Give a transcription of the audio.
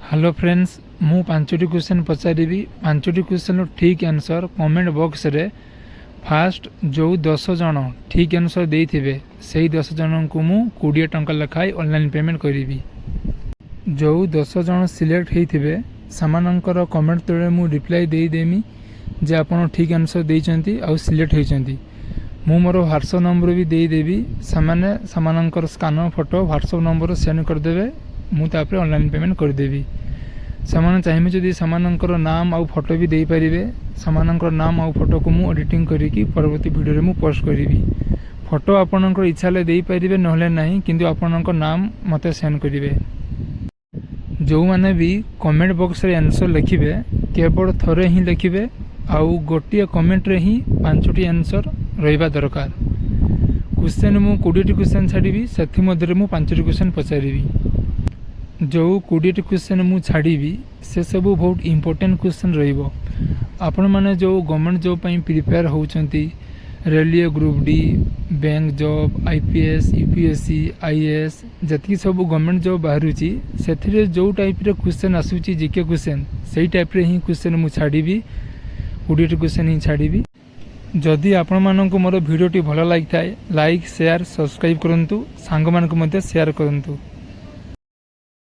Hello friends मु पांचटी question पचारि पांचटी question ठीक answer comment box रे फास्ट जो 10 जन ठीक आंसर देइथिबे सेही 10 जन को मु 20 टंका लखाई ऑनलाइन पेमेंट करिवि। जो 10 जन सिलेक्ट हेइथिबे समानंकर कमेंट तळे मु रिप्लाई देई देमी जे आपण ठीक आंसर देइचंती आ सिलेक्ट हेइचंती। मु मोर व्हाट्सएप नंबर भी देई देबी सामान्य समानंकर scanner photo WhatsApp number send कर देबे मु तापर ऑनलाइन पेमेंट कर देबी। समान चाहिए जदि सामानंकर नाम आउ फोटो भी दे पारिबे सामानंकर नाम आउ फोटो को मु एडिटिंग करिकी परवर्ती वीडियो रे मु पोस्ट करिवि। फोटो आपनकर इच्छा ले दे पारिबे नहले नाही किंतु आपनकर नाम मते सेंड करिवे। जो माने भी कमेंट बॉक्स रे आंसर लिखिबे केवल थरे ही लिखिबे आउ गोटिए कमेंट रे ही 5टी आंसर रहिबा दरकार। क्वेश्चन मु 20टी क्वेश्चन छाड़ीबी सेथि मध्ये मु 5टी क्वेश्चन पचारिबी। जो 20टी क्वेश्चन मु छाड़ीबी से सब बहुत इंपोर्टेंट क्वेश्चन रहिबो। आपण माने जो गवर्नमेंट जॉब पई प्रिपेयर होउचंती railway group D bank job IPS UPSC IAS जति सब गवर्नमेंट जॉब बाहरुची सेथिरे जो टाइप रे क्वेश्चन आसुची जीके क्वेश्चन सेही टाइप रे ही क्वेश्चन मु छाड़ीबी 20टी क्वेश्चन ही छाड़ीबी। जदि आपण मानकु मोर वीडियोटी भलो लागि थाए लाइक शेयर सब्सक्राइब करंतु सांग मानकु मध्ये शेयर करंतु।